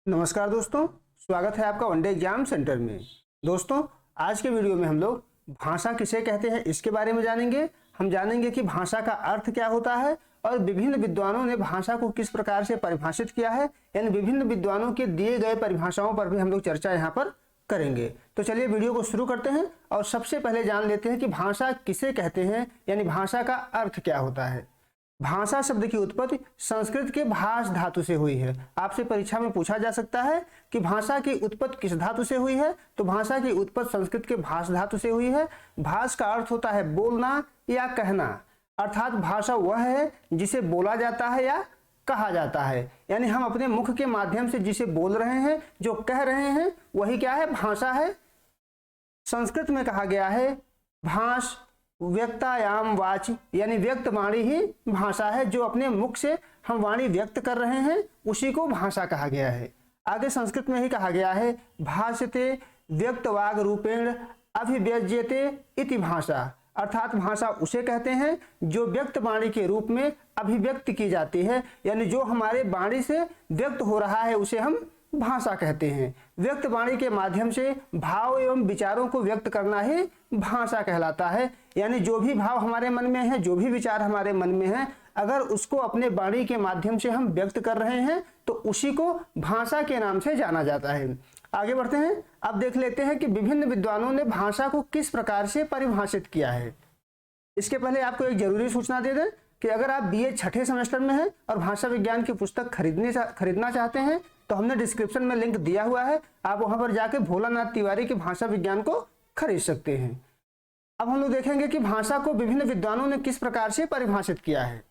नमस्कार दोस्तों, स्वागत है आपका वनडे एग्जाम सेंटर में। दोस्तों, आज के वीडियो में हम लोग भाषा किसे कहते हैं इसके बारे में जानेंगे। हम जानेंगे कि भाषा का अर्थ क्या होता है और विभिन्न विद्वानों ने भाषा को किस प्रकार से परिभाषित किया है, यानी विभिन्न विद्वानों के दिए गए परिभाषाओं पर भी हम लोग चर्चा यहाँ पर करेंगे। तो चलिए वीडियो को शुरू करते हैं और सबसे पहले जान लेते हैं कि भाषा किसे कहते हैं, यानी भाषा का अर्थ क्या होता है। भाषा शब्द की उत्पत्ति संस्कृत के भाष धातु से हुई है। आपसे परीक्षा में पूछा जा सकता है कि भाषा की उत्पत्ति किस धातु से हुई है, तो भाषा की उत्पत्ति संस्कृत के भाष धातु से हुई है। भाष का अर्थ होता है बोलना या कहना, अर्थात भाषा वह है जिसे बोला जाता है या कहा जाता है, यानी हम अपने मुख के माध्यम से जिसे बोल रहे हैं, जो कह रहे हैं, वही क्या है, भाषा है। संस्कृत में कहा गया है भाष व्यक्तायाम वाच, यानी व्यक्त वाणी ही भाषा है। जो अपने मुख से हम वाणी व्यक्त कर रहे हैं उसी को भाषा कहा गया है। आगे संस्कृत में ही कहा गया है भाष्यते व्यक्तवाग रूपेण अभिव्यज्यते इति भाषा, अर्थात भाषा उसे कहते हैं जो व्यक्त वाणी के रूप में अभिव्यक्त की जाती है, यानी जो हमारे वाणी से व्यक्त हो रहा है उसे हम भाषा कहते हैं। व्यक्त वाणी के माध्यम से भाव एवं विचारों को व्यक्त करना ही भाषा कहलाता है, यानी जो भी भाव हमारे मन में है, जो भी विचार हमारे मन में है, अगर उसको अपने वाणी के माध्यम से हम व्यक्त कर रहे हैं तो उसी को भाषा के नाम से जाना जाता है। आगे बढ़ते हैं, अब देख लेते हैं कि विभिन्न विद्वानों ने भाषा को किस प्रकार से परिभाषित किया है। इसके पहले आपको एक जरूरी सूचना दे दें कि अगर आप बीए छठे सेमेस्टर में हैं और भाषा विज्ञान की पुस्तक खरीदना चाहते हैं तो हमने डिस्क्रिप्शन में लिंक दिया हुआ है, आप वहां पर जाके भोलानाथ तिवारी के भाषा विज्ञान को खरीद सकते हैं। अब हम लोग देखेंगे कि भाषा को विभिन्न विद्वानों ने किस प्रकार से परिभाषित किया है।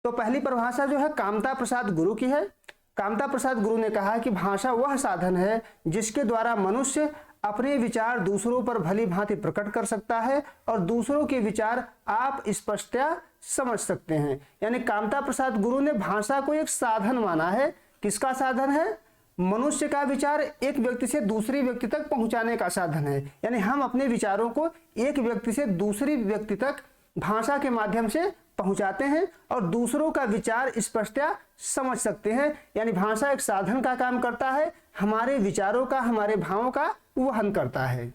तो पहली परिभाषा जो है कामता प्रसाद गुरु की है। कामता प्रसाद गुरु ने कहा है कि भाषा वह साधन है जिसके द्वारा मनुष्य अपने विचार दूसरों पर भली भांति प्रकट कर सकता है और दूसरों के विचार आप स्पष्टतया समझ सकते हैं। यानी कामता प्रसाद गुरु ने भाषा को एक साधन माना है। किसका साधन है? मनुष्य का विचार एक व्यक्ति से दूसरी व्यक्ति तक पहुंचाने का साधन है, यानी हम अपने विचारों को एक व्यक्ति से दूसरी व्यक्ति तक भाषा के माध्यम से पहुंचाते हैं और दूसरों का विचार स्पष्टतया समझ सकते हैं। यानी भाषा एक साधन का काम करता है, हमारे विचारों का, हमारे भावों का वहन करता है।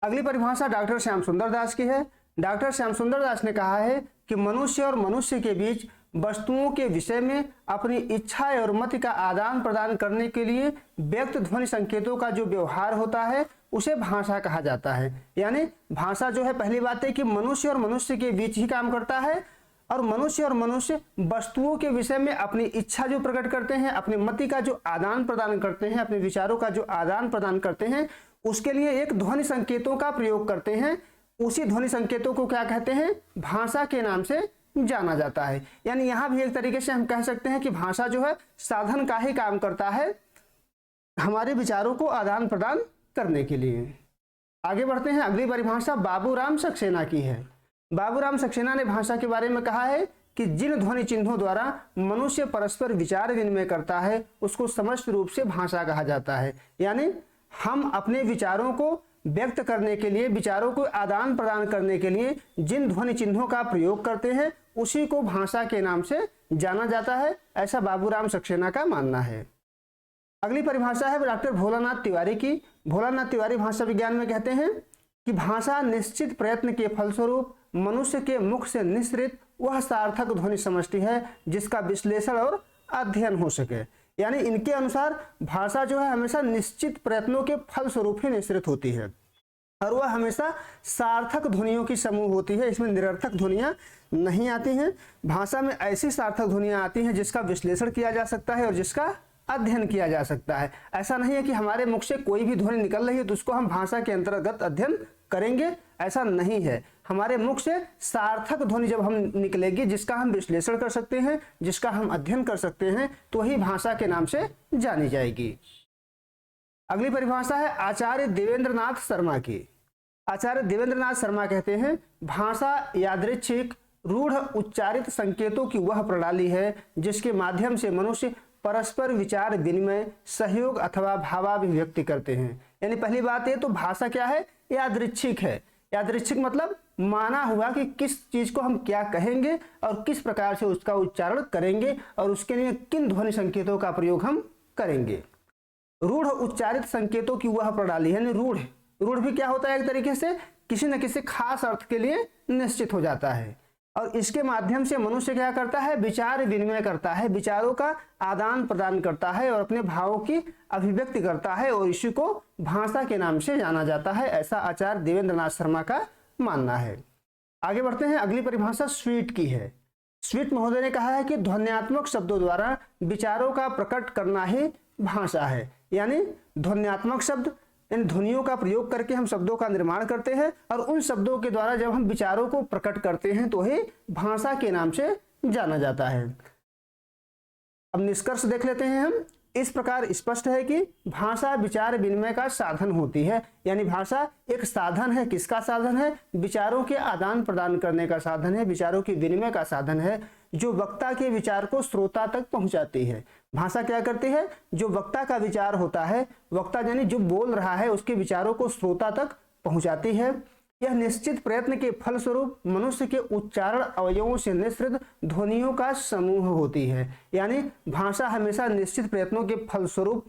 अगली परिभाषा डॉक्टर श्याम सुंदर दास की है। डॉक्टर श्याम सुंदर दास ने कहा है कि मनुष्य और मनुष्य के बीच वस्तुओं के विषय में अपनी इच्छा और मत का आदान प्रदान करने के लिए व्यक्त ध्वनि संकेतों का जो व्यवहार होता है उसे भाषा कहा जाता है। यानी भाषा जो है, पहली बात है कि मनुष्य और मनुष्य के बीच ही काम करता है और मनुष्य वस्तुओं के विषय में अपनी इच्छा जो प्रकट करते हैं, अपने मति का जो आदान प्रदान करते हैं, अपने विचारों का जो आदान प्रदान करते हैं, उसके लिए एक ध्वनि संकेतों का प्रयोग करते हैं। उसी ध्वनि संकेतों को क्या कहते हैं? भाषा के नाम से जाना जाता है। यानी यहां भी एक तरीके से हम कह सकते हैं कि भाषा जो है साधन का ही काम करता है हमारे विचारों को आदान प्रदान करने के लिए। आगे बढ़ते हैं, अगली परिभाषा बाबूराम सक्सेना की है। बाबूराम सक्सेना ने भाषा के बारे में कहा है कि जिन ध्वनि चिन्हों द्वारा मनुष्य परस्पर विचार विनिमय करता है उसको समस्त रूप से भाषा कहा जाता है। यानी हम अपने विचारों को व्यक्त करने के लिए, विचारों को आदान प्रदान करने के लिए जिन ध्वनि चिन्हों का प्रयोग करते हैं उसी को भाषा के नाम से जाना जाता है, ऐसा बाबूराम सक्सेना का मानना है। अगली परिभाषा है डॉक्टर भोलानाथ तिवारी की। भोलानाथ तिवारी भाषा विज्ञान में कहते हैं कि भाषा निश्चित प्रयत्न के फलस्वरूप मनुष्य के मुख से निःसृत वह सार्थक ध्वनि समष्टि है जिसका विश्लेषण और अध्ययन हो सके। यानी इनके अनुसार भाषा जो है हमेशा निश्चित प्रयत्नों के फलस्वरूप ही निःसृत होती है और वह हमेशा सार्थक ध्वनियों की समूह होती है। इसमें निरर्थक ध्वनियां नहीं आती हैं। भाषा में ऐसी सार्थक ध्वनियां आती हैं जिसका विश्लेषण किया जा सकता है और जिसका अध्ययन किया जा सकता है। ऐसा नहीं है कि हमारे मुख से कोई भी ध्वनि निकल रही है तो उसको हम भाषा के अंतर्गत अध्ययन करेंगे, ऐसा नहीं है। हमारे मुख से सार्थक ध्वनि जब हम निकलेगी जिसका हम विश्लेषण कर सकते हैं, जिसका हम अध्ययन कर सकते हैं, तो वही भाषा के नाम से जानी जाएगी। अगली परिभाषा है आचार्य देवेंद्रनाथ शर्मा की। आचार्य देवेंद्रनाथ शर्मा कहते हैं भाषा यादृच्छिक रूढ़ उच्चारित संकेतों की वह प्रणाली है जिसके माध्यम से मनुष्य परस्पर विचार विनिमय, सहयोग अथवा भावाभिव्यक्ति करते हैं। यानी पहली बात ये तो भाषा क्या है? यादृच्छिक है। यादृच्छिक मतलब माना हुआ कि किस चीज को हम क्या कहेंगे और किस प्रकार से उसका उच्चारण करेंगे और उसके लिए किन ध्वनि संकेतों का प्रयोग हम करेंगे। रूढ़ उच्चारित संकेतों की वह प्रणाली, यानी रूढ़, रूढ़ भी क्या होता है, एक तरीके से किसी न किसी खास अर्थ के लिए निश्चित हो जाता है, और इसके माध्यम से मनुष्य क्या करता है, विचार विनिमय करता है, विचारों का आदान प्रदान करता है और अपने भावों की अभिव्यक्ति करता है, और इसी को भाषा के नाम से जाना जाता है, ऐसा आचार्य देवेंद्र नाथ शर्मा का मानना है। आगे बढ़ते हैं, अगली परिभाषा स्वीट की है। स्वीट महोदय ने कहा है कि ध्वन्यात्मक शब्दों द्वारा विचारों का प्रकट करना ही भाषा है, यानी ध्वन्यात्मक शब्द, इन ध्वनियों का प्रयोग करके हम शब्दों का निर्माण करते हैं, और उन शब्दों के द्वारा जब हम विचारों को प्रकट करते हैं तो ही भाषा के नाम से जाना जाता है। अब निष्कर्ष देख लेते हैं हम। इस प्रकार स्पष्ट है कि भाषा विचार विनिमय का साधन होती है, यानी भाषा एक साधन है। किसका साधन है? विचारों के आदान प्रदान करने का साधन है, विचारों के विनिमय का साधन है, जो वक्ता के विचार को श्रोता तक पहुंचाती है। भाषा क्या करती है? जो वक्ता का विचार होता है, वक्ता यानी जो बोल रहा है, उसके विचारों को श्रोता तक पहुंचाती है। यह निश्चित प्रयत्न के फलस्वरूप मनुष्य के उच्चारण अवयवों से निःसृत ध्वनियों का समूह होती है, यानी भाषा हमेशा निश्चित प्रयत्नों के फलस्वरूप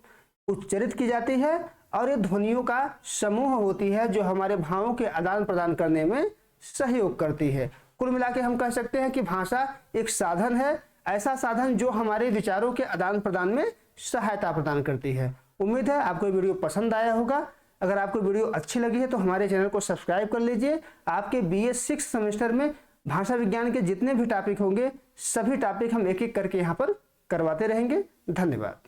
उच्चरित की जाती है, और ये ध्वनियों का समूह होती है जो हमारे भावों के आदान प्रदान करने में सहयोग करती है। कुल मिला के हम कह सकते हैं कि भाषा एक साधन है, ऐसा साधन जो हमारे विचारों के आदान प्रदान में सहायता प्रदान करती है। उम्मीद है आपको वीडियो पसंद आया होगा। अगर आपको वीडियो अच्छी लगी है तो हमारे चैनल को सब्सक्राइब कर लीजिए। आपके BA 6 सेमेस्टर में भाषा विज्ञान के जितने भी टॉपिक होंगे, सभी टॉपिक हम एक एक करके यहाँ पर करवाते रहेंगे। धन्यवाद।